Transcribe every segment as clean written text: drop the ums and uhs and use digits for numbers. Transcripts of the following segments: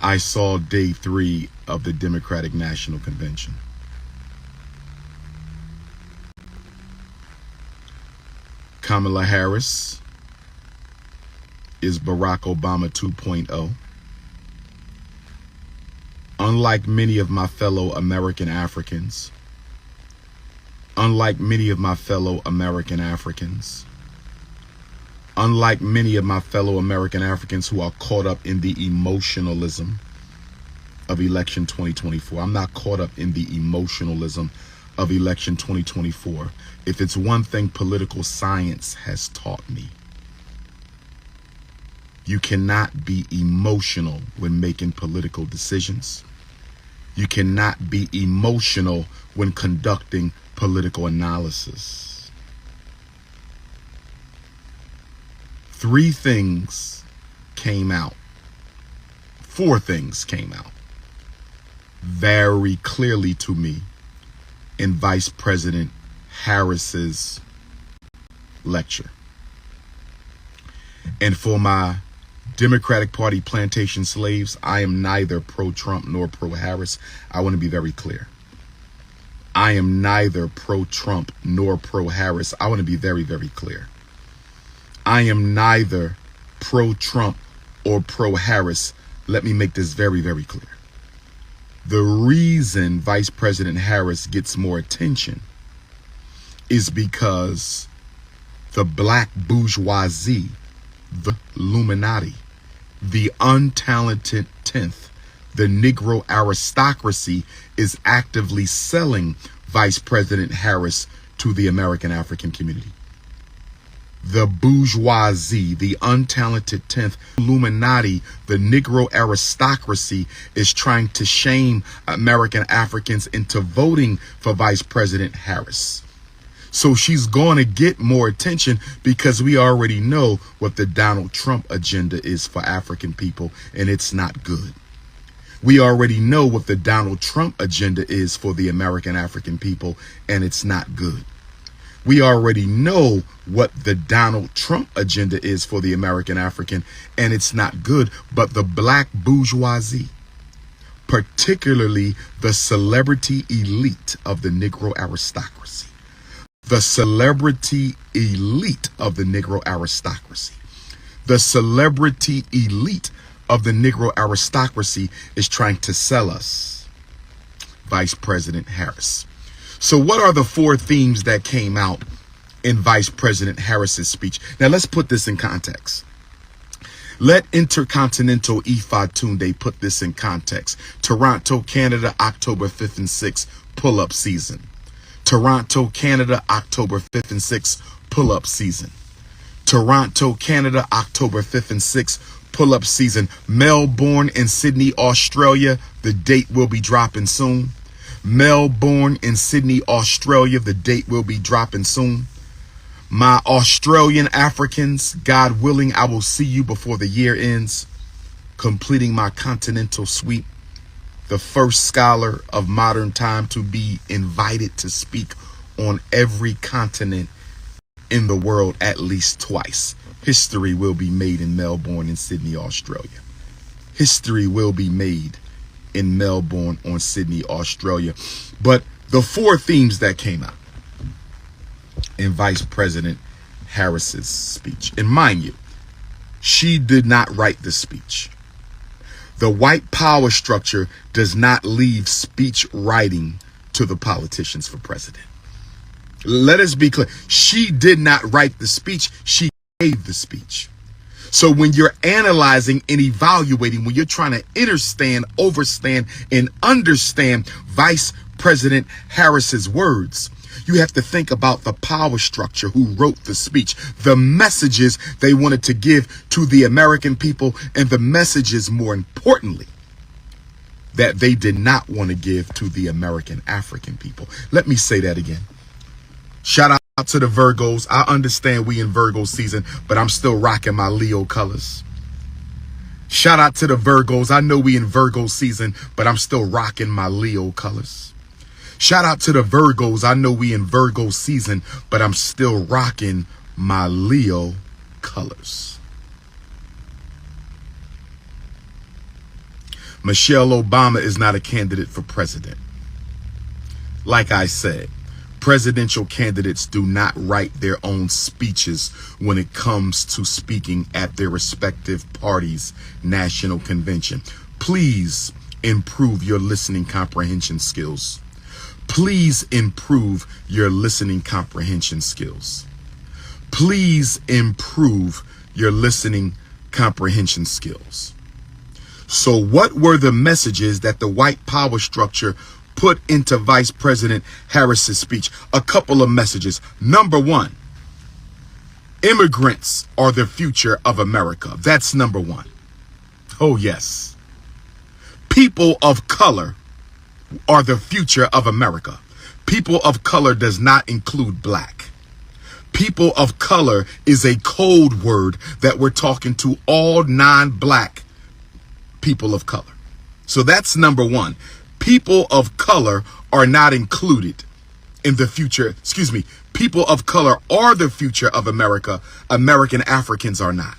I saw day 3 of the Democratic National Convention. Kamala Harris is Barack Obama 2.0. Unlike many of my fellow American Africans, unlike many of my fellow American Africans, unlike many of my fellow American Africans who are caught up in the emotionalism of election 2024. I'm not caught up in the emotionalism of election 2024. If it's one thing political science has taught me, you cannot be emotional when making political decisions. You cannot be emotional when conducting political analysis. 3 things came out. 4 things came out very clearly to me in Vice President Harris's lecture. And for my Democratic Party plantation slaves, I am neither pro-Trump nor pro-Harris. I want to be very clear. I am neither pro-Trump nor pro-Harris. I want to be very, very clear. I am neither pro-Trump or pro-Harris. Let me make this very, very clear. The reason Vice President Harris gets more attention is because the black bourgeoisie, the Illuminati, the untalented 10th, the Negro aristocracy is actively selling Vice President Harris to the American African community. The bourgeoisie, the untalented 10th, Illuminati, the Negro aristocracy is trying to shame American Africans into voting for Vice President Harris. So she's going to get more attention because we already know what the Donald Trump agenda is for African people, and it's not good. We already know what the Donald Trump agenda is for the American African people, and it's not good. We already know what the Donald Trump agenda is for the American African, and it's not good. But the black bourgeoisie, particularly the celebrity elite of the Negro aristocracy, the celebrity elite of the Negro aristocracy, the celebrity elite of the Negro aristocracy is trying to sell us Vice President Harris. So what are the 4 themes that came out in Vice President Harris's speech? Now let's put this in context. Let Intercontinental Ifa Tunde put this in context. Toronto, Canada, October 5th and 6th, pull-up season. Toronto, Canada, October 5th and 6th, pull-up season. Toronto, Canada, October 5th and 6th, pull-up season. Melbourne and Sydney, Australia, the date will be dropping soon. Melbourne and Sydney, Australia, the date will be dropping soon. My Australian Africans, God willing, I will see you before the year ends, completing my continental sweep. The first scholar of modern time to be invited to speak on every continent in the world at least twice. History will be made in Melbourne and Sydney, Australia. History will be made in Melbourne or Sydney, Australia. But the 4 themes that came out in Vice President Harris's speech, and mind you, she did not write the speech. The white power structure does not leave speech writing to the politicians for president. Let us be clear. She did not write the speech. She gave the speech. So when you're analyzing and evaluating, when you're trying to understand, overstand, and understand Vice President Harris's words, you have to think about the power structure who wrote the speech, the messages they wanted to give to the American people, and the messages, more importantly, that they did not want to give to the American African people. Let me say that again. Shout out to the Virgos. I understand we in Virgo season, but I'm still rocking my Leo colors. Shout out to the Virgos. I know we in Virgo season, but I'm still rocking my Leo colors. Shout out to the Virgos. I know we in Virgo season, but I'm still rocking my Leo colors. Michelle Obama is not a candidate for president. Like I said, presidential candidates do not write their own speeches when it comes to speaking at their respective parties' national convention. Please improve your listening comprehension skills. Please improve your listening comprehension skills. Please improve your listening comprehension skills. So what were the messages that the white power structure put into Vice President Harris's speech? A couple of messages. Number one, immigrants are the future of America. That's number one. Oh, yes. People of color are the future of America. People of color does not include black. People of color is a code word that we're talking to all non-black people of color. So that's number one. People of color are not included in the future. Excuse me. People of color are the future of America. American Africans are not.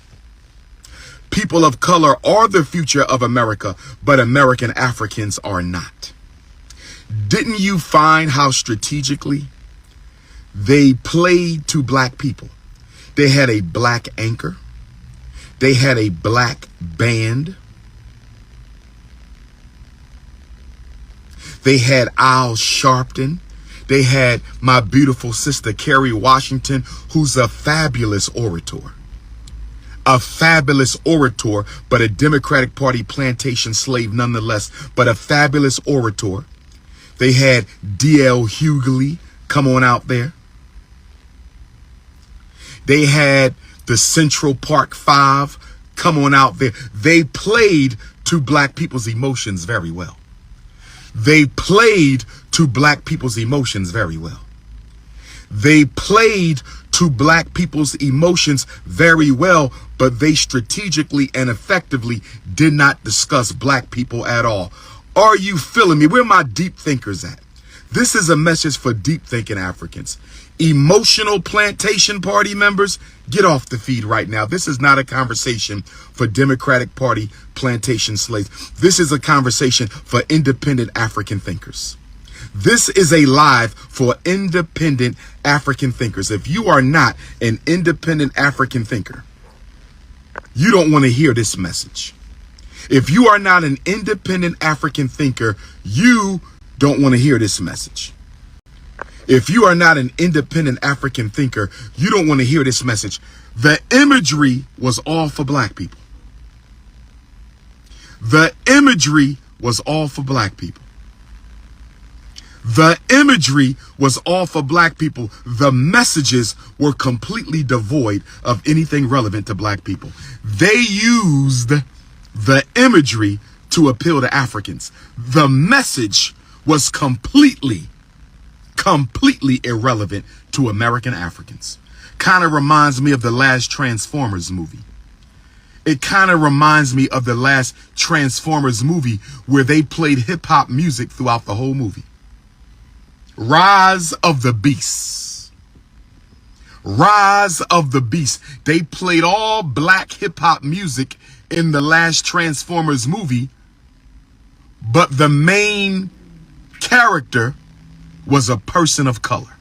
People of color are the future of America, but American Africans are not. Didn't you find how strategically they played to black people? They had a black anchor. They had a black band. They had Al Sharpton. They had my beautiful sister, Kerry Washington, who's a fabulous orator. A fabulous orator, but a Democratic Party plantation slave nonetheless, but a fabulous orator. They had D.L. Hughley, come on out there. They had the Central Park Five, come on out there. They played to black people's emotions very well. They played to black people's emotions very well. They played to black people's emotions very well, but they strategically and effectively did not discuss black people at all. Are you feeling me? Where my deep thinkers at? This is a message for deep thinking Africans. Emotional plantation party members, get off the feed right now. This is not a conversation for Democratic Party plantation slaves. This is a conversation for independent African thinkers. This is a live for independent African thinkers. If you are not an independent African thinker, you don't want to hear this message. If you are not an independent African thinker, you don't want to hear this message. If you are not an independent African thinker, you don't want to hear this message. The imagery was all for black people. The imagery was all for black people. The imagery was all for black people. The messages were completely devoid of anything relevant to black people. They used the imagery to appeal to Africans. The message was completely irrelevant to American Africans. Kind of reminds me of the last Transformers movie. It kind of reminds me of the last Transformers movie where they played hip hop music throughout the whole movie. Rise of the Beasts. Rise of the Beast. They played all black hip hop music in the last Transformers movie, but the main character was a person of color.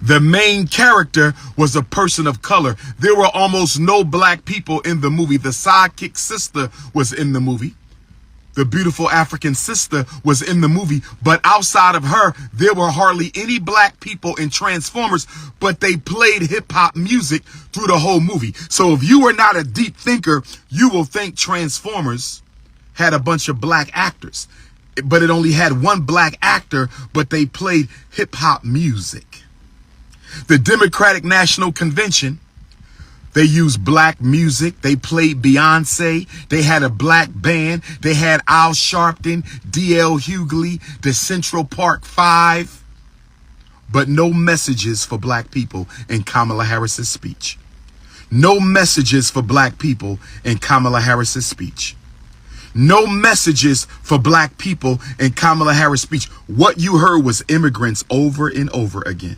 The main character was a person of color. There were almost no black people in the movie. The sidekick sister was in the movie. The beautiful African sister was in the movie, but outside of her, there were hardly any black people in Transformers, but they played hip hop music through the whole movie. So if you are not a deep thinker, you will think Transformers had a bunch of black actors, but it only had one black actor, but they played hip hop music. The Democratic National Convention, they used black music. They played Beyonce. They had a black band. They had Al Sharpton, D.L. Hughley, the Central Park Five, but no messages for black people in Kamala Harris's speech. No messages for black people in Kamala Harris's speech. No messages for black people in Kamala Harris' speech. What you heard was immigrants over and over again.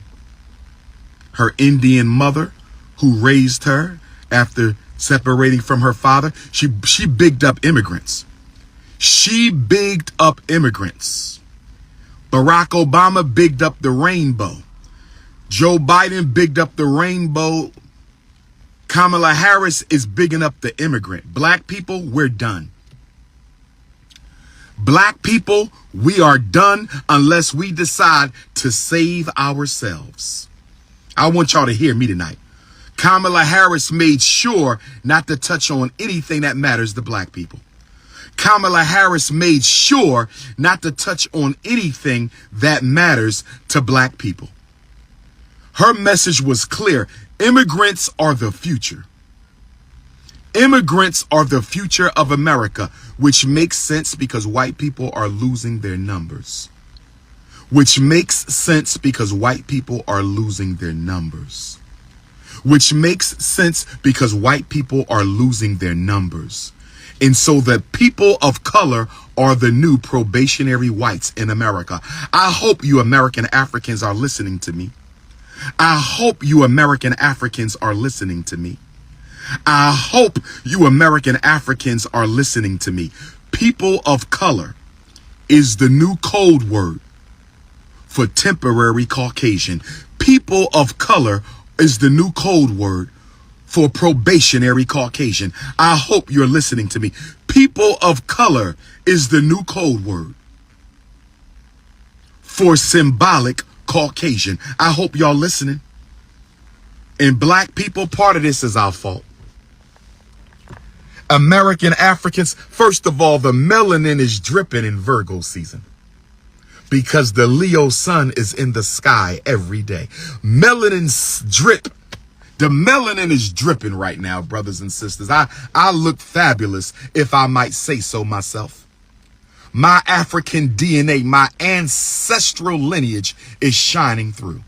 Her Indian mother, who raised her after separating from her father, she bigged up immigrants. She bigged up immigrants. Barack Obama bigged up the rainbow. Joe Biden bigged up the rainbow. Kamala Harris is bigging up the immigrant. Black people, we're done. Black people, we are done unless we decide to save ourselves. I want y'all to hear me tonight. Kamala Harris made sure not to touch on anything that matters to black people. Kamala Harris made sure not to touch on anything that matters to black people. Her message was clear. Immigrants are the future. Immigrants are the future of America, which makes sense because white people are losing their numbers. Which makes sense because white people are losing their numbers. Which makes sense because white people are losing their numbers. And so the people of color are the new probationary whites in America. I hope you American Africans are listening to me. I hope you American Africans are listening to me. I hope you American Africans are listening to me. People of color is the new code word for temporary Caucasian. People of color is the new code word for probationary Caucasian. I hope you're listening to me. People of color is the new code word for symbolic Caucasian. I hope y'all listening. And black people, part of this is our fault. American Africans, first of all, the melanin is dripping in Virgo season because the Leo sun is in the sky every day. Melanin's drip. The melanin is dripping right now, brothers and sisters. I look fabulous, if I might say so myself. My African DNA, my ancestral lineage is shining through.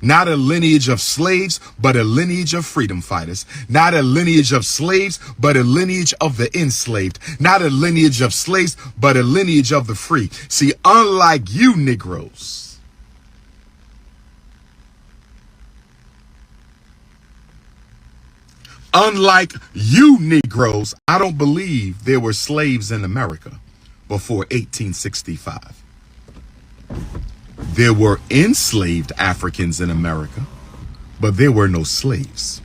Not a lineage of slaves, but a lineage of freedom fighters. Not a lineage of slaves, but a lineage of the enslaved. Not a lineage of slaves, but a lineage of the free. See, unlike you Negroes, I don't believe there were slaves in America before 1865. There were enslaved Africans in America, but there were no slaves.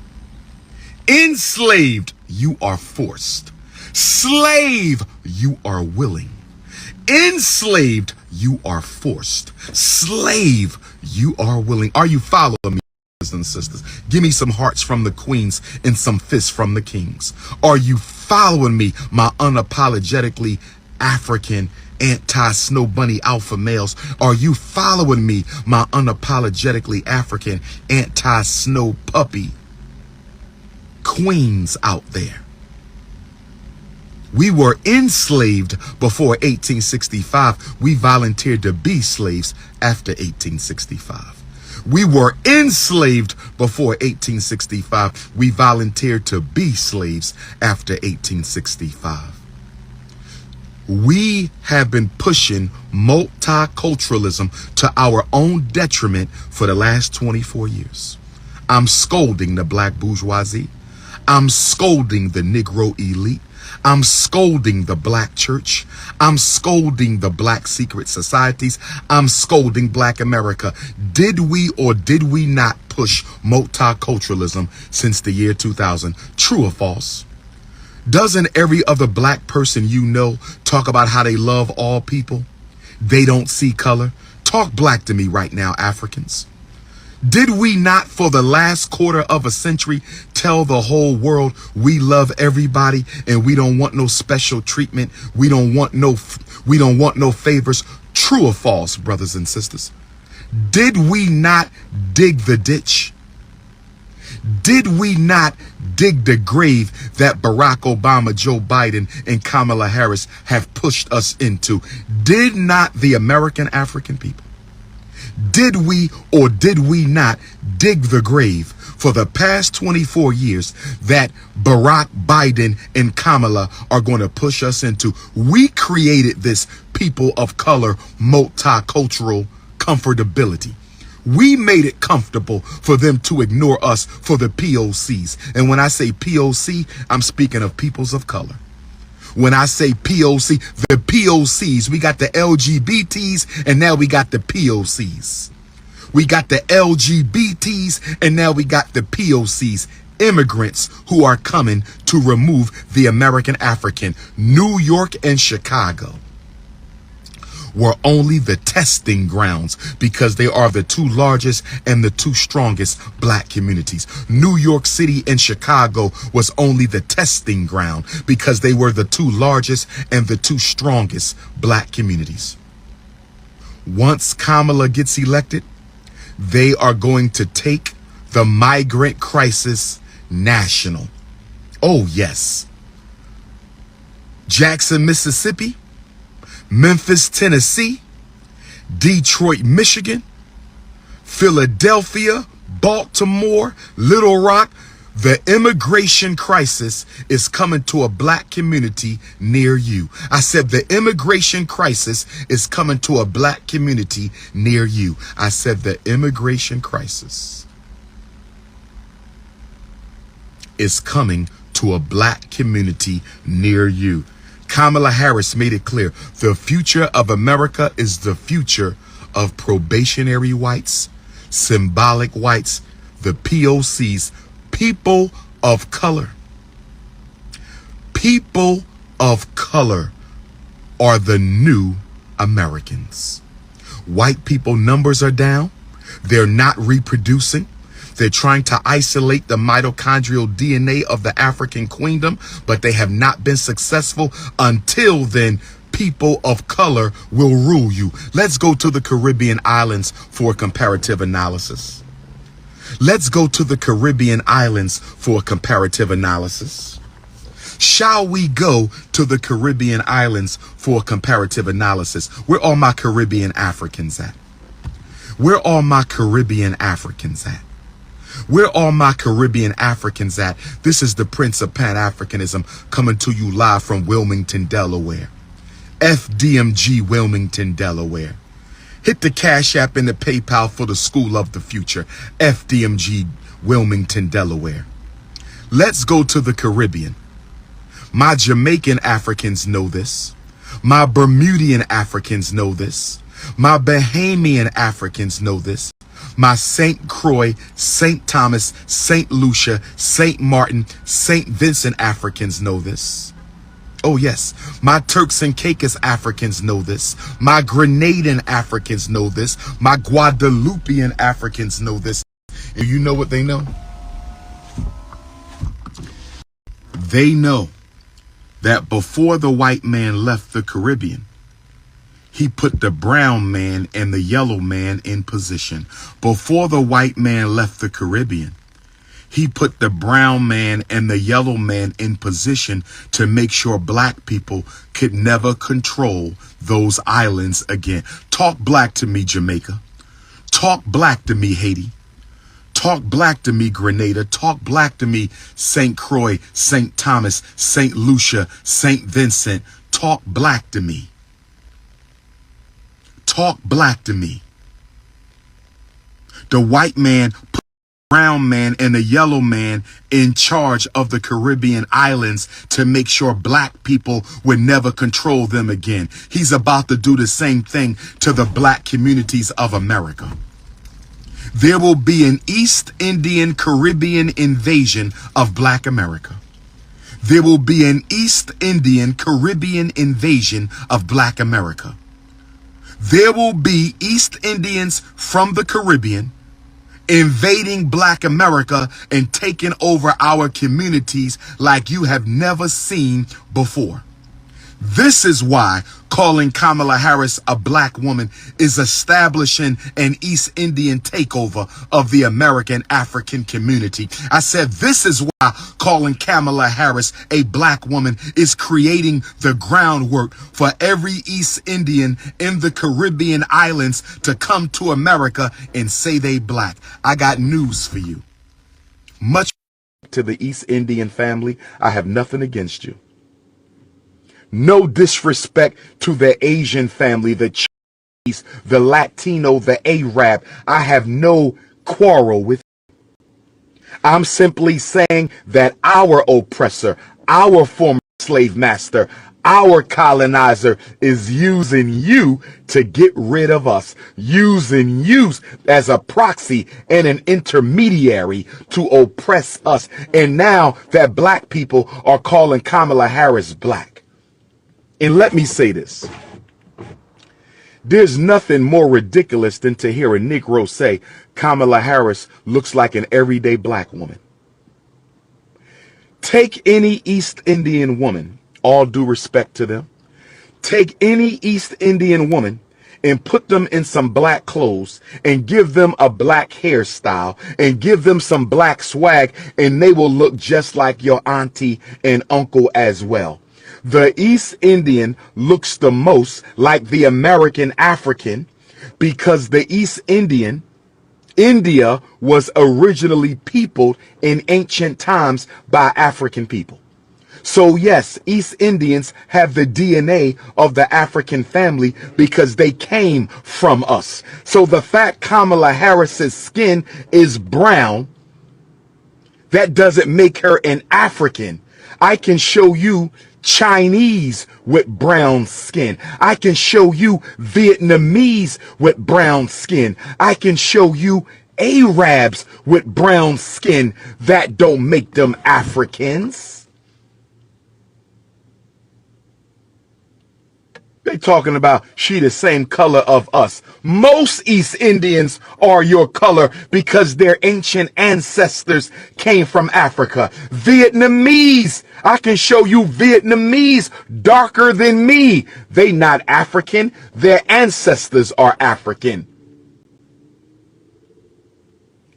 Enslaved, you are forced. Slave, you are willing. Enslaved, you are forced. Slave, you are willing. Are you following me, brothers and sisters? Give me some hearts from the queens and some fists from the kings. Are you following me, my unapologetically African anti-snow bunny alpha males? Are you following me, my unapologetically African anti-snow puppy queens out there? We were enslaved before 1865. We volunteered to be slaves after 1865. We were enslaved before 1865. We volunteered to be slaves after 1865. We have been pushing multiculturalism to our own detriment for the last 24 years. I'm scolding the black bourgeoisie. I'm scolding the Negro elite. I'm scolding the black church. I'm scolding the black secret societies. I'm scolding black America. Did we or did we not push multiculturalism since the year 2000? True or false? Doesn't every other black person you know talk about how they love all people? They don't see color. Talk black to me right now, Africans. Did we not for the last quarter of a century tell the whole world we love everybody and we don't want no special treatment? We don't want no favors. True or false, brothers and sisters? Did we not dig the ditch? Did we not dig the grave that Barack Obama, Joe Biden, and Kamala Harris have pushed us into? Did not the American African people? Did we or did we not dig the grave for the past 24 years that Barack, Biden, and Kamala are going to push us into? We created this people of color multicultural comfortability. We made it comfortable for them to ignore us for the POCs. And when I say POC, I'm speaking of peoples of color. When I say POC, the POCs, we got the LGBTs and now we got the POCs. We got the LGBTs and now we got the POCs. Immigrants who are coming to remove the American African. New York and Chicago were only the testing grounds because they are the two largest and the two strongest black communities. New York City and Chicago was only the testing ground because they were the two largest and the two strongest black communities. Once Kamala gets elected, they are going to take the migrant crisis national. Oh yes. Jackson, Mississippi, Memphis, Tennessee, Detroit, Michigan, Philadelphia, Baltimore, Little Rock. The immigration crisis is coming to a black community near you. I said the immigration crisis is coming to a black community near you. I said the immigration crisis is coming to a black community near you. Kamala Harris made it clear. The future of America is the future of probationary whites, symbolic whites, the POCs, people of color. People of color are the new Americans. White people numbers are down. They're not reproducing. They're trying to isolate the mitochondrial DNA of the African queendom, but they have not been successful. Until then, people of color will rule you. Let's go to the Caribbean islands for comparative analysis. Let's go to the Caribbean islands for comparative analysis. Shall we go to the Caribbean islands for comparative analysis? Where are my Caribbean Africans at? Where are my Caribbean Africans at? Where are my Caribbean Africans at? This is the Prince of Pan-Africanism coming to you live from Wilmington, Delaware. FDMG, Wilmington, Delaware. Hit the Cash App and the PayPal for the School of the Future. FDMG, Wilmington, Delaware. Let's go to the Caribbean. My Jamaican Africans know this. My Bermudian Africans know this. My Bahamian Africans know this. My St. Croix, St. Thomas, St. Lucia, St. Martin, St. Vincent Africans know this. Oh yes, my Turks and Caicos Africans know this. My Grenadian Africans know this. My Guadeloupean Africans know this. And you know what they know? They know that before the white man left the Caribbean, he put the brown man and the yellow man in position. Before the white man left the Caribbean, he put the brown man and the yellow man in position to make sure black people could never control those islands again. Talk black to me, Jamaica. Talk black to me, Haiti. Talk black to me, Grenada. Talk black to me, St. Croix, St. Thomas, St. Lucia, St. Vincent. Talk black to me. Talk black to me. The white man put the brown man and the yellow man in charge of the Caribbean islands to make sure black people would never control them again. He's about to do the same thing to the black communities of America. There will be an East Indian Caribbean invasion of black America. There will be an East Indian Caribbean invasion of black America. There will be East Indians from the Caribbean invading black America and taking over our communities like you have never seen before. This is why calling Kamala Harris a black woman is establishing an East Indian takeover of the American African community. I said this is why calling Kamala Harris a black woman is creating the groundwork for every East Indian in the Caribbean islands to come to America and say they black. I got news for you. Much to the East Indian family, I have nothing against you. No disrespect to the Asian family, the Chinese, the Latino, the Arab. I have no quarrel with you. I'm simply saying that our oppressor, our former slave master, our colonizer, is using you to get rid of us, using you as a proxy and an intermediary to oppress us. And now that black people are calling Kamala Harris black. And let me say this. There's nothing more ridiculous than to hear a Negro say Kamala Harris looks like an everyday black woman. Take any East Indian woman, all due respect to them. Take any East Indian woman and put them in some black clothes and give them a black hairstyle and give them some black swag, and they will look just like your auntie and uncle as well. The East Indian looks the most like the American African because the East Indian, India, was originally peopled in ancient times by African people. So yes, East Indians have the DNA of the African family because they came from us. So the fact Kamala Harris's skin is brown, that doesn't make her an African. I can show you Chinese with brown skin. I can show you Vietnamese with brown skin. I can show you Arabs with brown skin. That don't make them Africans. They talking about she the same color of us. Most East Indians are your color because their ancient ancestors came from Africa. Vietnamese, I can show you Vietnamese darker than me. They not African. Their ancestors are African.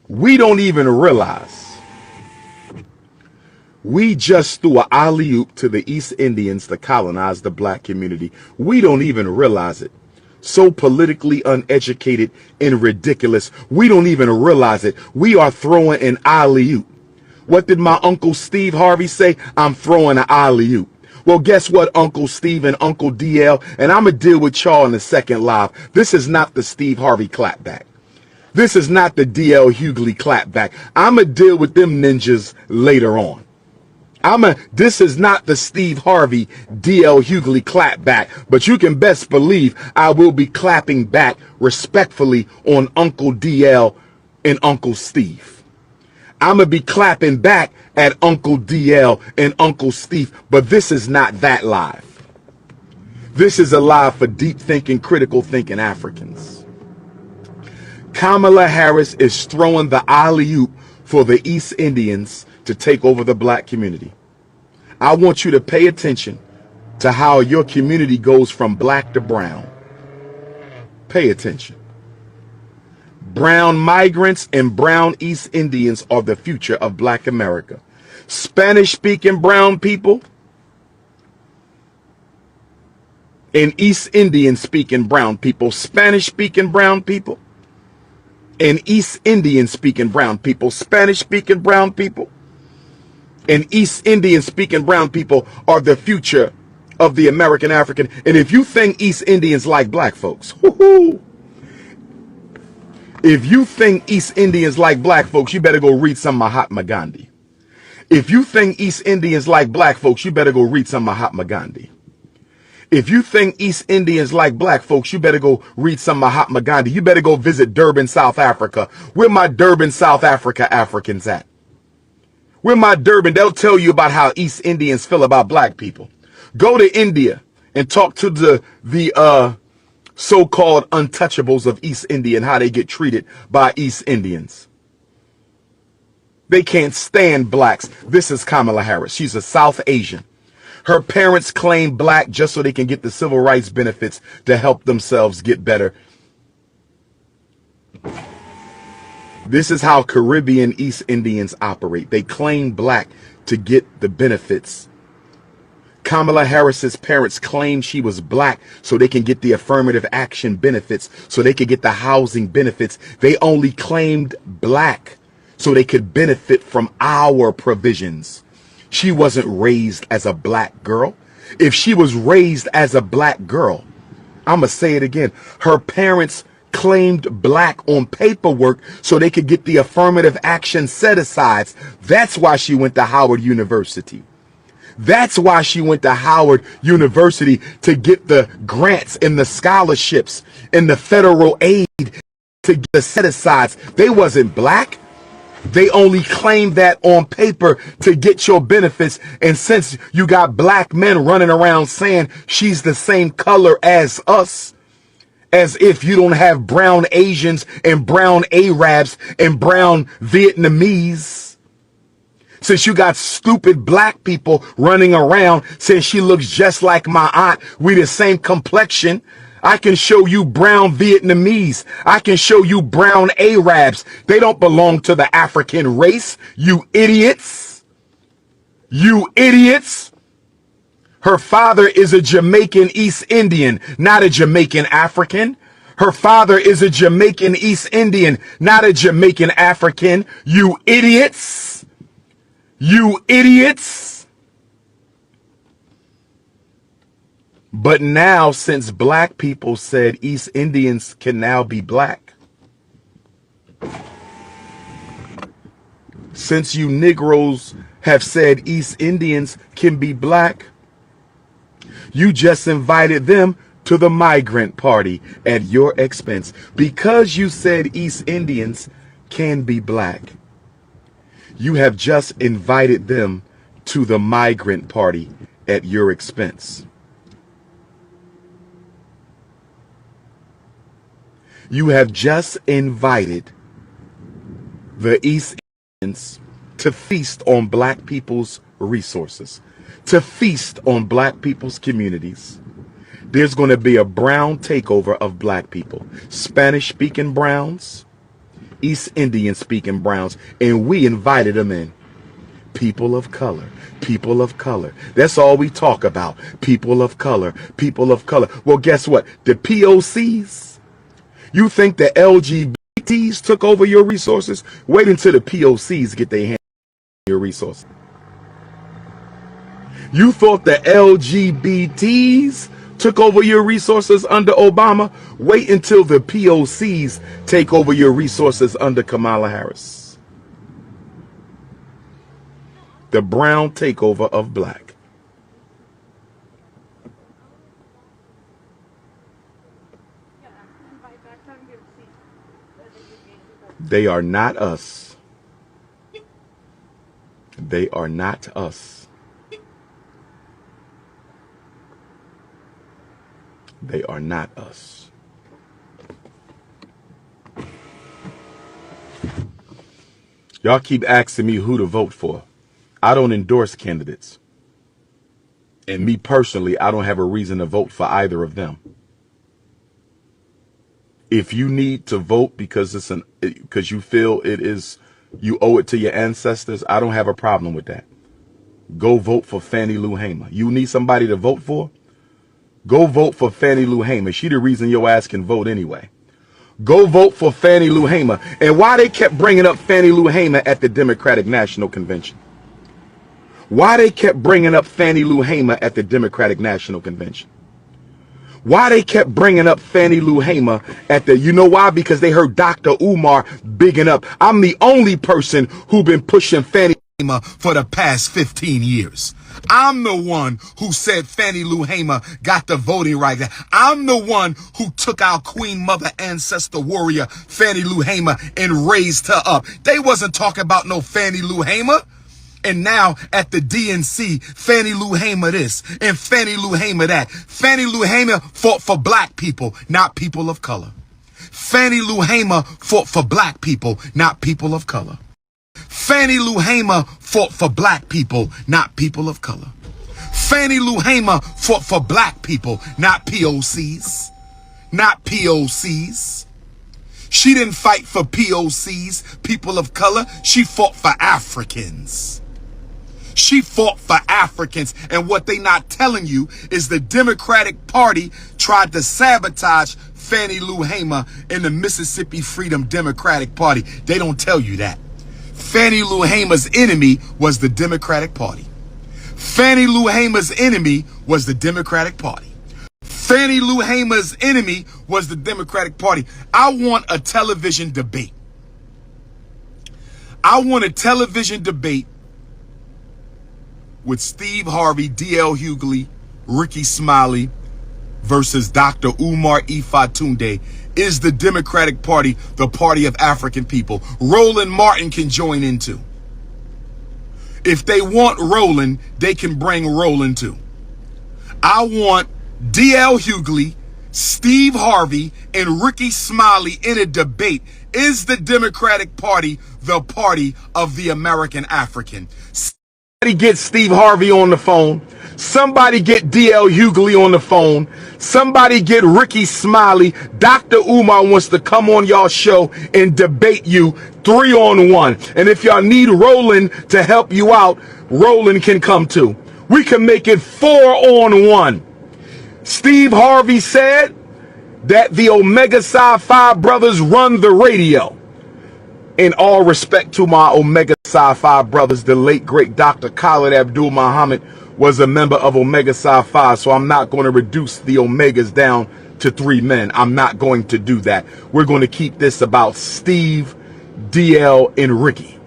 We don't even realize we just threw an alley-oop to the East Indians to colonize the black community. We don't even realize it. So politically uneducated and ridiculous, we don't even realize it. We are throwing an alley-oop. What did my Uncle Steve Harvey say? I'm throwing an alley-oop. Well, guess what, Uncle Steve and Uncle DL? And I'm going to deal with y'all in the second live. This is not the Steve Harvey clapback. This is not the DL Hughley clapback. I'm going to deal with them ninjas later on. This is not the Steve Harvey DL Hughley clapback, but you can best believe I will be clapping back respectfully on Uncle DL and Uncle Steve. I'm going to be clapping back at Uncle DL and Uncle Steve, but this is not that live. This is a live for deep thinking, critical thinking Africans. Kamala Harris is throwing the alley-oop for the East Indians to take over the black community. I want you to pay attention to how your community goes from black to brown. Pay attention. Brown migrants and brown East Indians are the future of black America. Spanish-speaking brown people and East Indian-speaking brown people. Spanish-speaking brown people and East Indian-speaking brown people. Spanish-speaking brown people and East Indian-speaking brown people are the future of the American African. And if you think East Indians like black folks, if you think East Indians like black folks, you better go read some Mahatma Gandhi. If you think East Indians like black folks, you better go read some Mahatma Gandhi. If you think East Indians like black folks, you better go read some Mahatma Gandhi. You better go visit Durban, South Africa. Where my Durban, South Africa Africans at? Where my Durban, they'll tell you about how East Indians feel about black people. Go to India and talk to the so-called untouchables of East India and how they get treated by East Indians. They can't stand blacks. This is Kamala Harris. She's a South Asian. Her parents claim black just so they can get the civil rights benefits to help themselves get better. This is how Caribbean East Indians operate. They claim black to get the benefits. Kamala Harris's parents claim she was black so they can get the affirmative action benefits, so they could get the housing benefits. They only claimed black so they could benefit from our provisions. She wasn't raised as a black girl. If she was raised as a black girl, I'm going to say it again. Her parents claimed black on paperwork so they could get the affirmative action set asides. That's why she went to Howard University. That's why she went to Howard University to get the grants and the scholarships and the federal aid to get the set-asides. They wasn't black. They only claimed that on paper to get your benefits. And since you got black men running around saying she's the same color as us, as if you don't have brown Asians and brown Arabs and brown Vietnamese, since you got stupid black people running around saying she looks just like my aunt, we the same complexion, I can show you brown Vietnamese. I can show you brown Arabs. They don't belong to the African race, you idiots. You idiots. Her father is a Jamaican East Indian, not a Jamaican African. Her father is a Jamaican East Indian, not a Jamaican African. You idiots. You idiots. But now, since black people said East Indians can now be black, since you Negroes have said East Indians can be black, you just invited them to the migrant party at your expense. Because you said East Indians can be black, you have just invited them to the migrant party at your expense. You have just invited the East Indians to feast on black people's resources, to feast on black people's communities. There's going to be a brown takeover of black people, Spanish-speaking browns, East Indian-speaking browns, and we invited them in. People of color, people of color. That's all we talk about. People of color, people of color. Well, guess what? The POCs. You think the LGBTs took over your resources? Wait until the POCs get their hands on your resources. You thought the LGBTs took over your resources under Obama? Wait until the POCs take over your resources under Kamala Harris. The brown takeover of black. They are not us. They are not us. They are not us. Y'all keep asking me who to vote for. I don't endorse candidates. And me personally, I don't have a reason to vote for either of them. If you need to vote because because you feel you owe it to your ancestors, I don't have a problem with that. Go vote for Fannie Lou Hamer. You need somebody to vote for? Go vote for Fannie Lou Hamer. She the reason your ass can vote anyway. Go vote for Fannie Lou Hamer. And why they kept bringing up Fannie Lou Hamer at the Democratic National Convention? Why they kept bringing up Fannie Lou Hamer at the Democratic National Convention? Why they kept bringing up Fannie Lou Hamer at the, you know why? Because they heard Dr. Umar bigging up. I'm the only person who been pushing Fannie Hamer for the past 15 years. I'm the one who said Fannie Lou Hamer got the voting right. I'm the one who took our Queen Mother ancestor warrior, Fannie Lou Hamer, and raised her up. They wasn't talking about no Fannie Lou Hamer. And now at the DNC, Fannie Lou Hamer this and Fannie Lou Hamer that. Fannie Lou Hamer fought for black people, not people of color. Fannie Lou Hamer fought for black people, not people of color. Fannie Lou Hamer fought for black people, not people of color. Fannie Lou Hamer fought for black people, not POCs. Not POCs. She didn't fight for POCs, people of color. She fought for Africans. She fought for Africans. And what they not telling you is the Democratic Party tried to sabotage Fannie Lou Hamer in the Mississippi Freedom Democratic Party. They don't tell you that. Fannie Lou Hamer's enemy was the Democratic Party. Fannie Lou Hamer's enemy was the Democratic Party. Fannie Lou Hamer's enemy was the Democratic Party. I want a television debate. I want a television debate with Steve Harvey, D.L. Hughley, Rickey Smiley versus Dr. Umar Tunde. Is the Democratic Party the party of African people? Roland Martin can join in too. If they want Roland, they can bring Roland too. I want D.L. Hughley, Steve Harvey, and Rickey Smiley in a debate. Is the Democratic Party the party of the American African? Somebody get Steve Harvey on the phone. Somebody get D.L. Hughley on the phone. Somebody get Rickey Smiley. Dr. Umar wants to come on y'all show and debate you 3-on-1. And if y'all need Roland to help you out, Roland can come too. We can make it 4-on-1. Steve Harvey said that the Omega Psi Phi brothers run the radio. In all respect to my Omega Psi Phi brothers, the late great Dr. Khalid Abdul Muhammad was a member of Omega Psi Phi, so I'm not going to reduce the Omegas down to 3 men. I'm not going to do that. We're going to keep this about Steve, DL, and Rickey.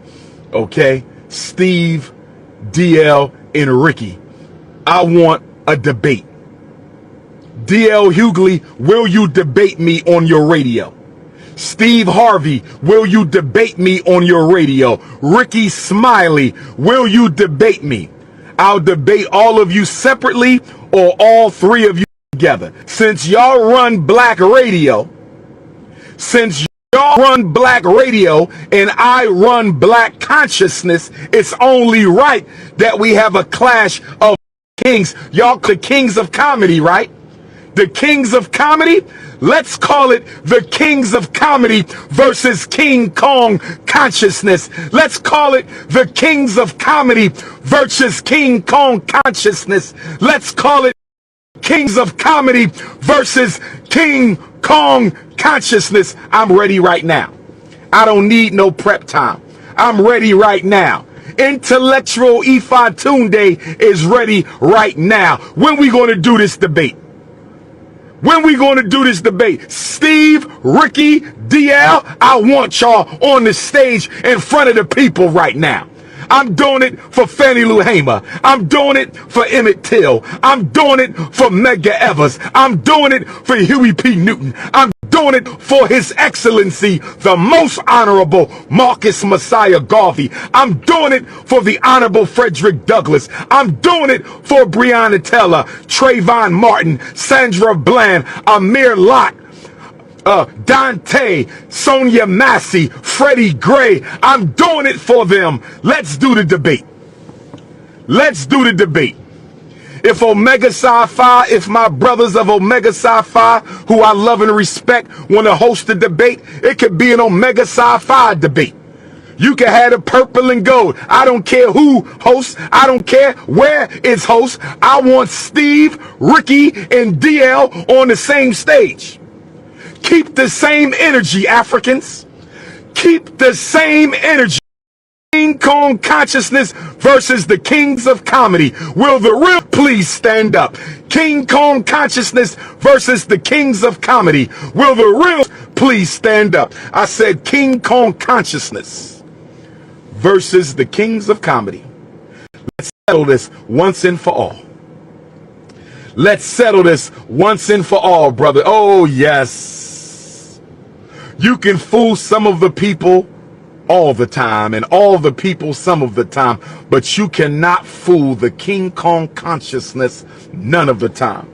Okay? Steve, DL, and Rickey. I want a debate. DL Hughley, will you debate me on your radio? Steve Harvey, will you debate me on your radio? Rickey Smiley, will you debate me? I'll debate all of you separately or all 3 of you together. Since y'all run black radio, and I run black consciousness, it's only right that we have a clash of kings. Y'all the kings of comedy, right? The kings of comedy? Let's call it the kings of comedy versus King Kong consciousness. Let's call it the kings of comedy versus King Kong consciousness. Let's call it kings of comedy versus King Kong consciousness. I'm ready right now. I don't need no prep time. I'm ready right now. Intellectual Tunde is ready right now. When we going to do this debate? When we going to do this debate? Steve, Rickey, DL, I want y'all on the stage in front of the people right now. I'm doing it for Fannie Lou Hamer. I'm doing it for Emmett Till. I'm doing it for Medgar Evers. I'm doing it for Huey P. Newton. I'm doing it for His Excellency, the Most Honorable Marcus Messiah Garvey. I'm doing it for the Honorable Frederick Douglass. I'm doing it for Breonna Taylor, Trayvon Martin, Sandra Bland, Amir Locke, Dante, Sonia Massey, Freddie Gray. I'm doing it for them. Let's do the debate. Let's do the debate. If Omega Psi Phi, if my brothers of Omega Psi Phi, who I love and respect, want to host a debate, it could be an Omega Psi Phi debate. You can have the purple and gold. I don't care who hosts. I don't care where it's host. I want Steve, Rickey, and DL on the same stage. Keep the same energy, Africans. Keep the same energy. King Kong consciousness versus the kings of comedy. Will the real please stand up? King Kong consciousness versus the kings of comedy. Will the real please stand up? I said King Kong consciousness versus the kings of comedy. Let's settle this once and for all. Let's settle this once and for all, brother. Oh, yes. You can fool some of the people all the time, and all the people some of the time, but you cannot fool the King Kong consciousness none of the time.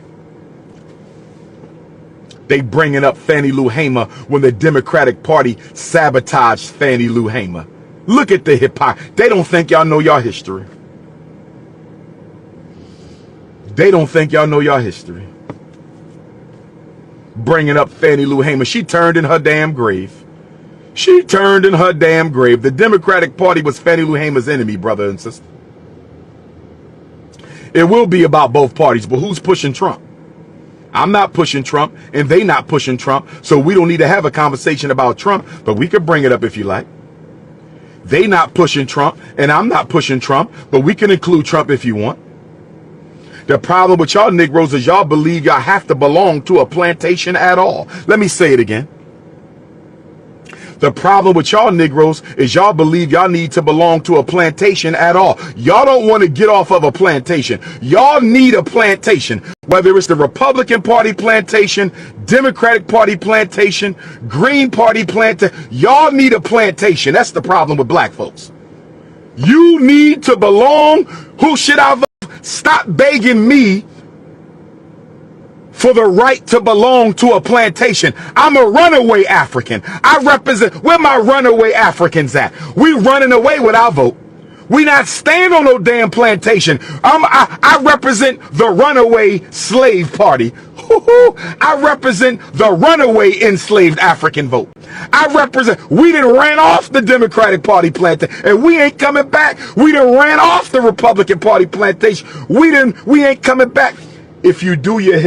They bringing up Fannie Lou Hamer when the Democratic Party sabotaged Fannie Lou Hamer. Look at the hypocrisy. They don't think y'all know y'all history. They don't think y'all know y'all history. Bringing up Fannie Lou Hamer. She turned in her damn grave. She turned in her damn grave. The Democratic Party was Fannie Lou Hamer's enemy, brother and sister. It will be about both parties, but who's pushing Trump? I'm not pushing Trump, and they not pushing Trump, so we don't need to have a conversation about Trump, but we could bring it up if you like. They not pushing Trump, and I'm not pushing Trump, but we can include Trump if you want. The problem with y'all Negroes is y'all believe y'all have to belong to a plantation at all. Let me say it again. The problem with y'all Negroes is y'all believe y'all need to belong to a plantation at all. Y'all don't want to get off of a plantation. Y'all need a plantation, whether it's the Republican Party plantation, Democratic Party plantation, Green Party plantation. Y'all need a plantation. That's the problem with black folks. You need to belong. Who should I vote? Stop begging me for the right to belong to a plantation. I'm a runaway African. I represent, where my runaway Africans at? We running away with our vote. We not staying on no damn plantation. I represent the runaway slave party. I represent the runaway enslaved African vote. We done ran off the Democratic Party plantation, and we ain't coming back. We done ran off the Republican Party plantation. We ain't coming back. If you do your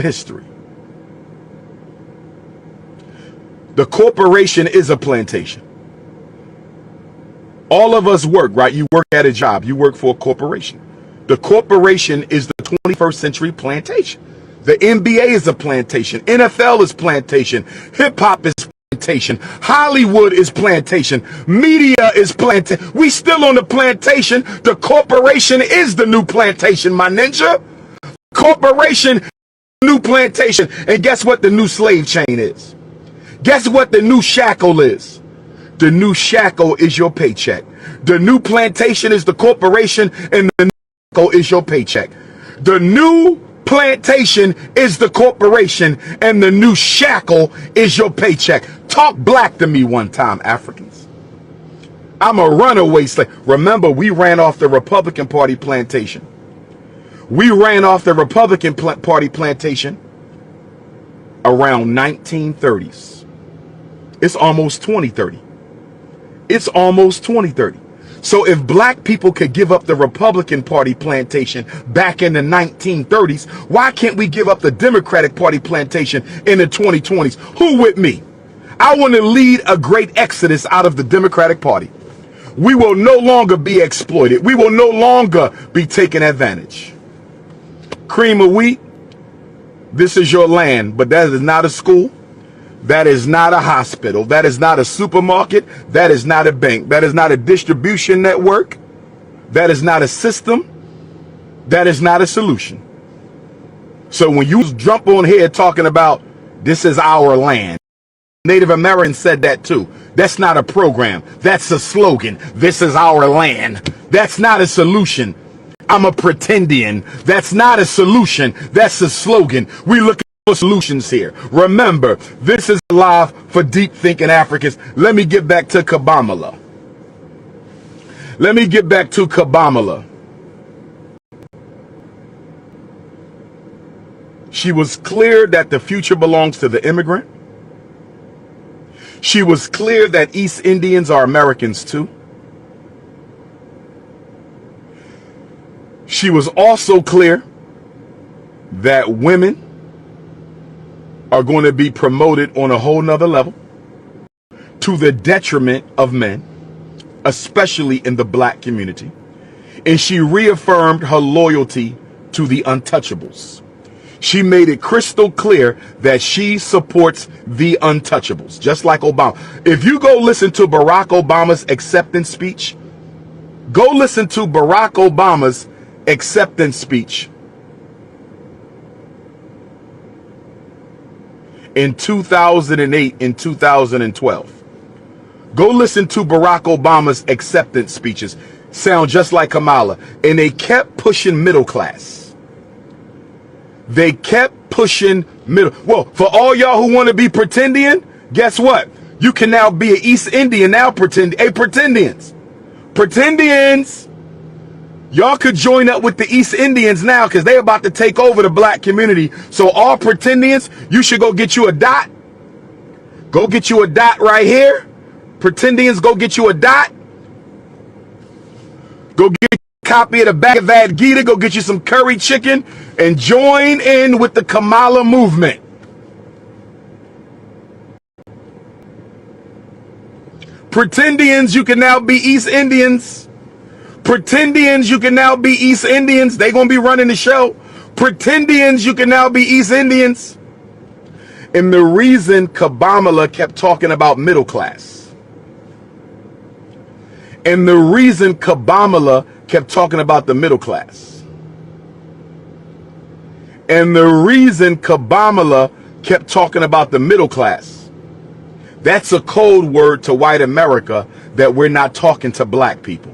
history, the corporation is a plantation. All of us work, right? You work at a job. You work for a corporation. The corporation is the 21st century plantation. The NBA is a plantation. NFL is plantation. Hip hop is plantation. Hollywood is plantation. Media is plantation. We still on the plantation. The corporation is the new plantation, my ninja. Corporation, new plantation. And guess what the new slave chain is? Guess what the new shackle is? The new shackle is your paycheck. The new plantation is the corporation, and the new shackle is your paycheck. The new plantation is the corporation, and the new shackle is your paycheck. Talk black to me one time, Africans. I'm a runaway slave. Remember, we ran off the Republican Party plantation. We ran off the Republican Party plantation around 1930s. It's almost 2030. It's almost 2030. So if black people could give up the Republican Party plantation back in the 1930s, why can't we give up the Democratic Party plantation in the 2020s? Who with me? I want to lead a great exodus out of the Democratic Party. We will no longer be exploited. We will no longer be taken advantage. Cream of wheat, this is your land, but that is not a school. That is not a hospital. That is not a supermarket. That is not a bank. That is not a distribution network. That is not a system. That is not a solution. So when you jump on here talking about this is our land, Native Americans said that too. That's not a program. That's a slogan. This is our land. That's not a solution. I'm a pretendian. That's not a solution. That's a slogan. We look for solutions here. Remember, this is live for deep thinking Africans. Let me get back to Kabamala. She was clear that the future belongs to the immigrant. She was clear that East Indians are Americans too. She was also clear that women are going to be promoted on a whole nother level to the detriment of men, especially in the black community. And she reaffirmed her loyalty to the untouchables. She made it crystal clear that she supports the untouchables, just like Obama. If you go listen to Barack Obama's acceptance speech, go listen to Barack Obama's acceptance speech in 2008 and 2012. Go listen to Barack Obama's acceptance speeches. Sound just like Kamala. And they kept pushing middle class. They kept pushing middle. Well, for all y'all who want to be pretendian, guess what? You can now be an East Indian now, pretendians. Pretendians. Y'all could join up with the East Indians now because they're about to take over the black community. So all pretendians, you should go get you a dot. Go get you a dot right here. Pretendians, go get you a dot. Go get a copy of the Bhagavad Gita. Go get you some curry chicken and join in with the Kamala movement. Pretendians, you can now be East Indians. Pretendians, you can now be East Indians. They're going to be running the show. Pretendians, you can now be East Indians. And the reason Kabbalah kept talking about middle class, and the reason Kabbalah kept talking about the middle class, and the reason Kabbalah kept talking about the middle class, that's a code word to white America that we're not talking to black people.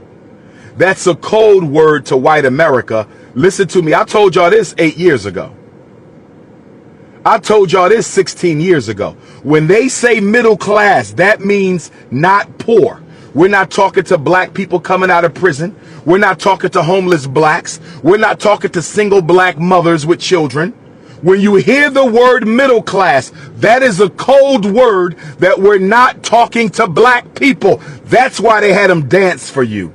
That's a code word to white America. Listen to me. I told y'all this 8 years ago. I told y'all this 16 years ago. When they say middle class, that means not poor. We're not talking to black people coming out of prison. We're not talking to homeless blacks. We're not talking to single black mothers with children. When you hear the word middle class, that is a code word that we're not talking to black people. That's why they had them dance for you.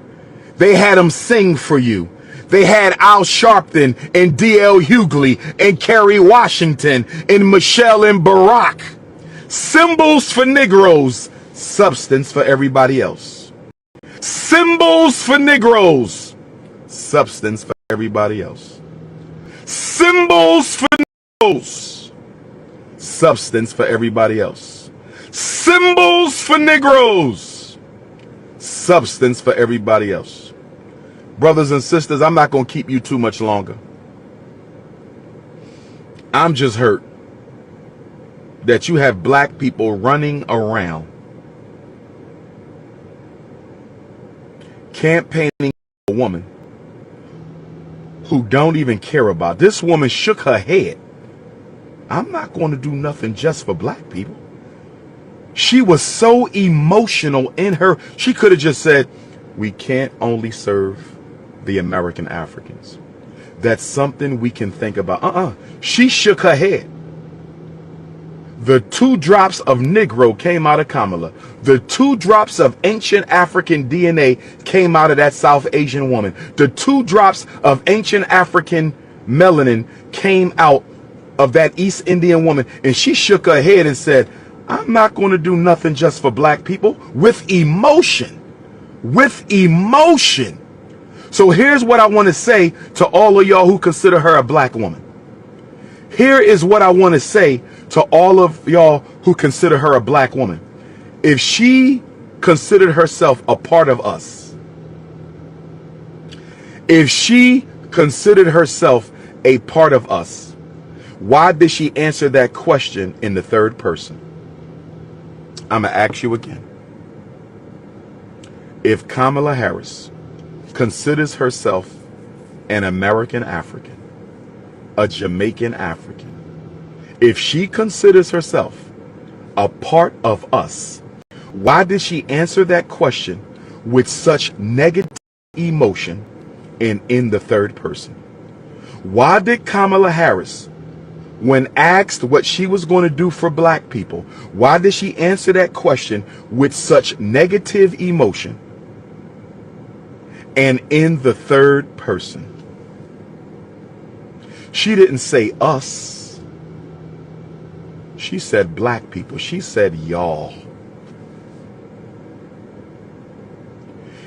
They had them sing for you. They had Al Sharpton and D.L. Hughley and Kerry Washington and Michelle and Barack. Symbols for Negroes, substance for everybody else. Symbols for Negroes, substance for everybody else. Symbols for Negroes, substance for everybody else. Symbols for Negroes, substance for everybody else. Brothers and sisters, I'm not going to keep you too much longer. I'm just hurt that you have black people running around campaigning for a woman who don't even care about. This woman shook her head. I'm not going to do nothing just for black people. She was so emotional in her. She could have just said, we can't only serve the American Africans. That's something we can think about. She shook her head. The 2 drops of Negro came out of Kamala. The 2 drops of ancient African DNA came out of that South Asian woman. The 2 drops of ancient African melanin came out of that East Indian woman. And she shook her head and said, I'm not going to do nothing just for black people. With emotion. With emotion. So here's what I want to say to all of y'all who consider her a black woman. Here is what I want to say to all of y'all who consider her a black woman. If she considered herself a part of us, if she considered herself a part of us, why did she answer that question in the third person? I'm going to ask you again. If Kamala Harris considers herself an American African, a Jamaican African, if she considers herself a part of us, why did she answer that question with such negative emotion and in the third person? Why did Kamala Harris, when asked what she was going to do for black people, why did she answer that question with such negative emotion and in the third person? She didn't say us. She said black people. She said y'all.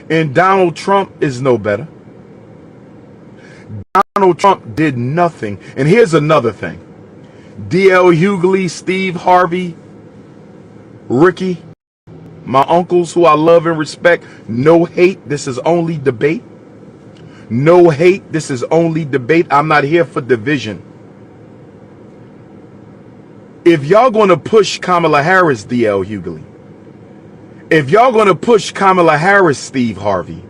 And Donald Trump is no better. Donald Trump did nothing. And here's another thing. D.L. Hughley, Steve Harvey, Rickey, my uncles who I love and respect, no hate. This is only debate. No hate. This is only debate. I'm not here for division. If y'all going to push Kamala Harris, D.L. Hughley, if y'all going to push Kamala Harris, Steve Harvey,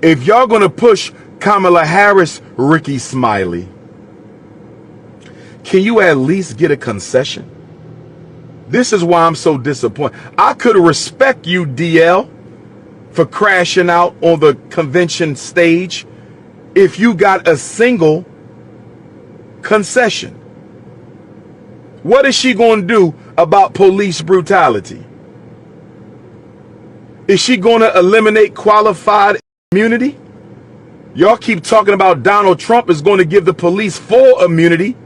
if y'all going to push Kamala Harris, Rickey Smiley, can you at least get a concession? This is why I'm so disappointed. I could respect you, DL, for crashing out on the convention stage if you got a single concession. What is she going to do about police brutality? Is she going to eliminate qualified immunity? Y'all keep talking about Donald Trump is going to give the police full immunity.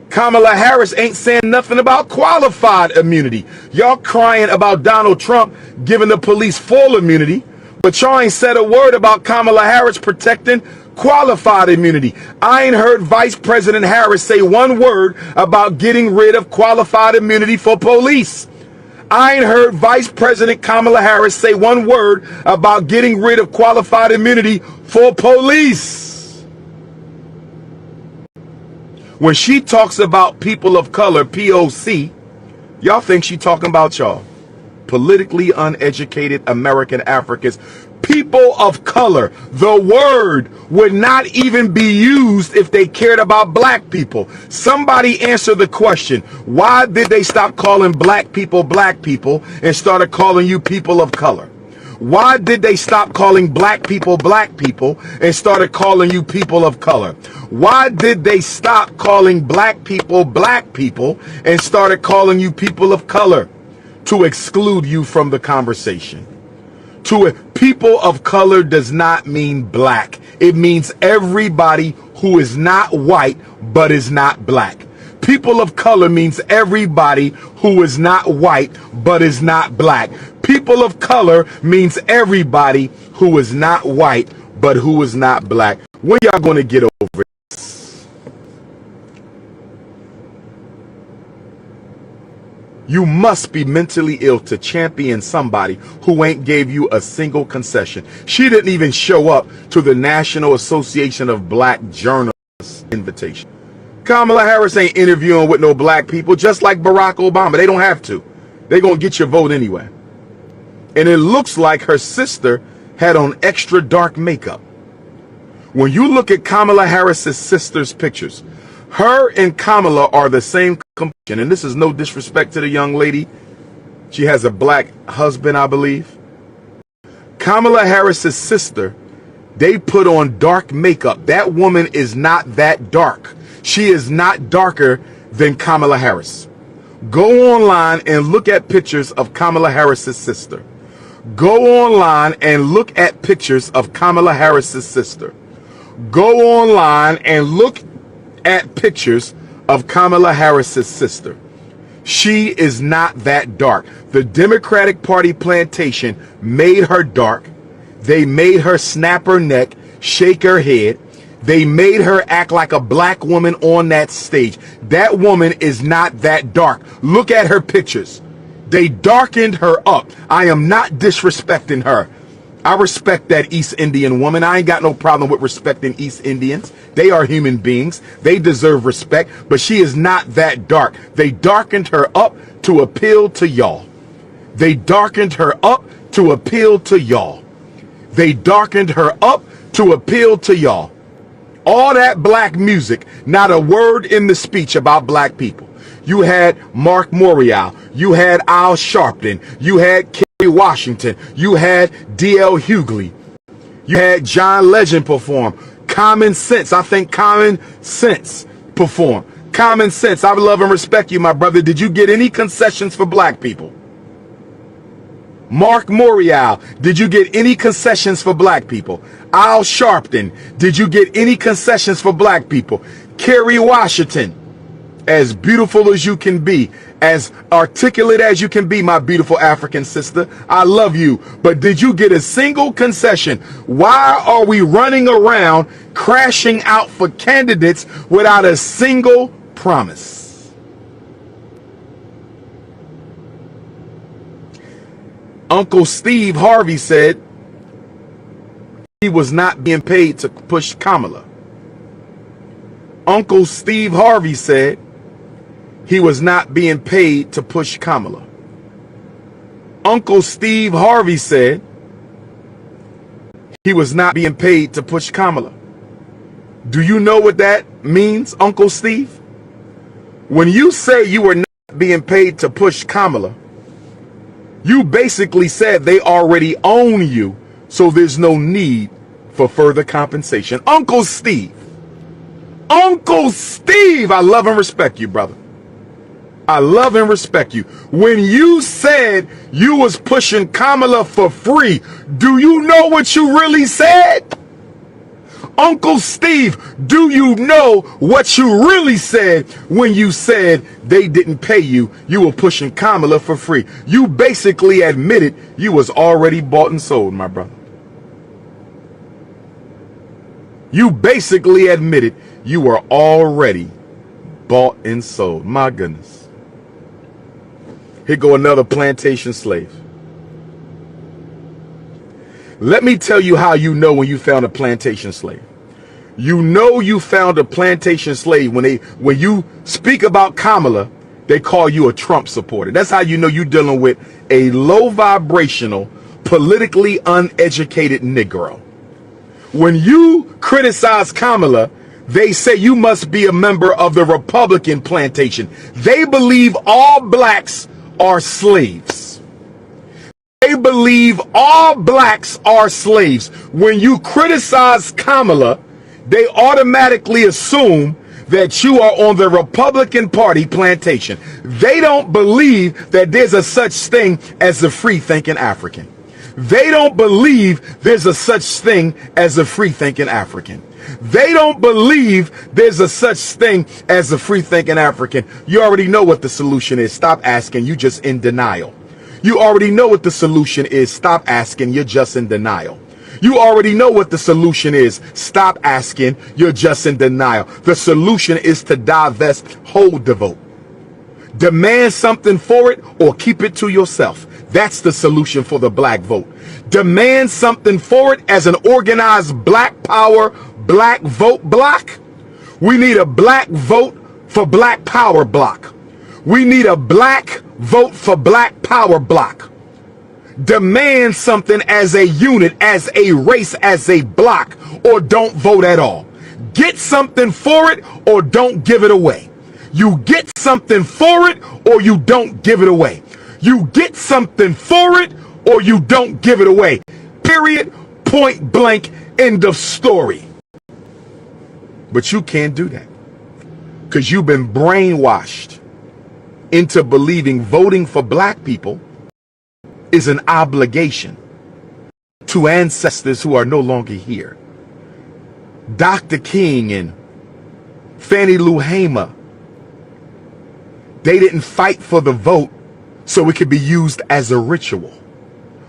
Kamala Harris ain't saying nothing about qualified immunity. Y'all crying about Donald Trump giving the police full immunity, But y'all ain't said a word about Kamala Harris protecting qualified immunity. I ain't heard Vice President Harris say one word about getting rid of qualified immunity for police. I ain't heard Vice President Kamala Harris say one word about getting rid of qualified immunity for police. When she talks about people of color, POC, y'all think she talking about y'all. Politically uneducated American Africans. People of color. The word would not even be used if they cared about black people. Somebody answer the question. Why did they stop calling black people and started calling you people of color? Why did they stop calling black people and started calling you people of color? Why did they stop calling black people and started calling you people of color? To exclude you from the conversation. People of color does not mean black. It means everybody who is not white but is not black. People of color means everybody who is not white but is not black. People of color means everybody who is not white but who is not black. When y'all gonna get over it? You must be mentally ill to champion somebody who ain't gave you a single concession. She didn't even show up to the National Association of Black Journalists invitation. Kamala Harris ain't interviewing with no black people, just like Barack Obama. They don't have to. They're going to get your vote anyway. And it looks like her sister had on extra dark makeup. When you look at Kamala Harris's sister's pictures, her and Kamala are the same complexion, and this is no disrespect to the young lady. She has a black husband, I believe. Kamala Harris's sister, they put on dark makeup. That woman is not that dark. She is not darker than Kamala Harris. Go online and look at pictures of Kamala Harris's sister. Go online and look at pictures of Kamala Harris's sister. Go online and look at pictures of Kamala Harris's sister. She is not that dark. The Democratic Party plantation made her dark. They made her snap her neck, shake her head. They made her act like a black woman on that stage. That woman is not that dark. Look at her pictures. They darkened her up. I am not disrespecting her. I respect that East Indian woman. I ain't got no problem with respecting East Indians. They are human beings. They deserve respect, but she is not that dark. They darkened her up to appeal to y'all. They darkened her up to appeal to y'all. They darkened her up to appeal to y'all. All that black music, not a word in the speech about black people. You had Mark Morial. You had Al Sharpton. You had Kerry Washington. You had D.L. Hughley. You had John Legend perform. Common Sense. I think Common Sense perform. Common Sense. I love and respect you, my brother. Did you get any concessions for black people? Mark Morial, did you get any concessions for black people? Al Sharpton, did you get any concessions for black people? Kerry Washington, as beautiful as you can be, as articulate as you can be, my beautiful African sister, I love you, but did you get a single concession? Why are we running around crashing out for candidates without a single promise? Uncle Steve Harvey said he was not being paid to push Kamala. Uncle Steve Harvey said he was not being paid to push Kamala. Uncle Steve Harvey said he was not being paid to push Kamala. Do you know what that means, Uncle Steve? When you say you were not being paid to push Kamala, you basically said they already own you, so there's no need for further compensation. Uncle Steve, I love and respect you, brother. I love and respect you. When you said you was pushing Kamala for free, do you know what you really said? Uncle Steve, do you know what you really said when you said they didn't pay you, you were pushing Kamala for free? You basically admitted you was already bought and sold, my brother. You basically admitted you were already bought and sold. My goodness. Here go another plantation slave. Let me tell you how you know when you found a plantation slave. You know you found a plantation slave when you speak about Kamala, they call you a Trump supporter. That's how you know you're dealing with a low vibrational, politically uneducated Negro. When you criticize Kamala, they say you must be a member of the Republican plantation. They believe all blacks are slaves. They believe all blacks are slaves. When you criticize Kamala, they automatically assume that you are on the Republican Party plantation. They don't believe that there's a such thing as a free-thinking African. They don't believe there's a such thing as a free-thinking African. They don't believe there's a such thing as a free-thinking African. You already know what the solution is. Stop asking. You're just in denial. You already know what the solution is. Stop asking. You're just in denial. You already know what the solution is. Stop asking. You're just in denial. The solution is to divest, hold the vote. Demand something for it or keep it to yourself. That's the solution for the black vote. Demand something for it as an organized black power, black vote block. We need a black vote for black power block. We need a black vote for black power block. Demand something as a unit, as a race, as a block, or don't vote at all. Get something for it or don't give it away. You get something for it or you don't give it away. You get something for it or you don't give it away. Period. Point blank. End of story. But you can't do that because you've been brainwashed into believing voting for black people is an obligation to ancestors who are no longer here. Dr. King and Fannie Lou Hamer, they didn't fight for the vote so it could be used as a ritual.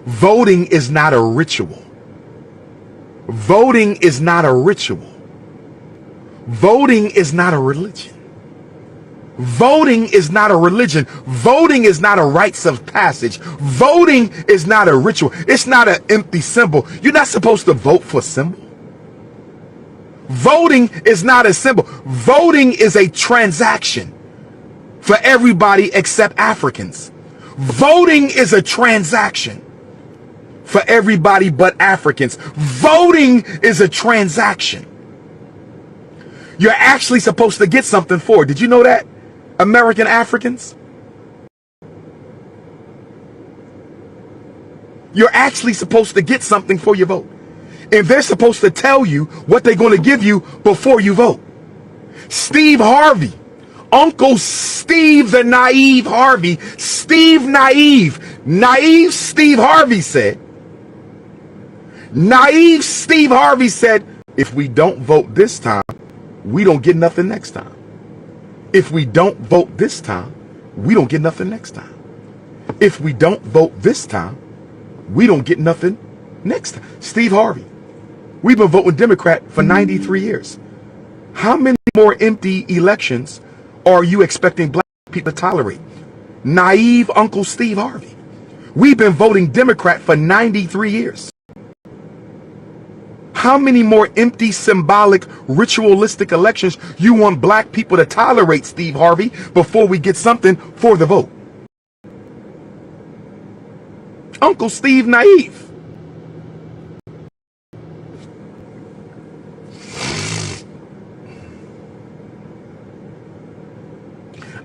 Voting is not a ritual. Voting is not a ritual. Voting is not a religion. Voting is not a religion. Voting is not a rites of passage. Voting is not a ritual. It's not an empty symbol. You're not supposed to vote for a symbol. Voting is not a symbol. Voting is a transaction for everybody except Africans. Voting is a transaction for everybody but Africans. Voting is a transaction. You're actually supposed to get something for it. Did you know that? American Africans? You're actually supposed to get something for your vote. And they're supposed to tell you what they're going to give you before you vote. Steve Harvey, Uncle Steve the naive Harvey, Steve naive Steve Harvey said, if we don't vote this time, we don't get nothing next time. If we don't vote this time, we don't get nothing next time. If we don't vote this time, we don't get nothing next time. Steve Harvey. We've been voting Democrat for 93 years. How many more empty elections are you expecting black people to tolerate? Naive Uncle Steve Harvey. We've been voting Democrat for 93 years. How many more empty, symbolic, ritualistic elections you want black people to tolerate, Steve Harvey, before we get something for the vote? Uncle Steve naive.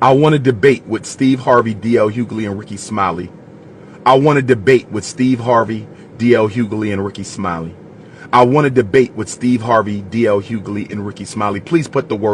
I want to debate with Steve Harvey, D.L. Hughley, and Rickey Smiley. I want to debate with Steve Harvey, D.L. Hughley, and Rickey Smiley. I want to debate with Steve Harvey, D.L. Hughley, and Rickey Smiley. Please put the word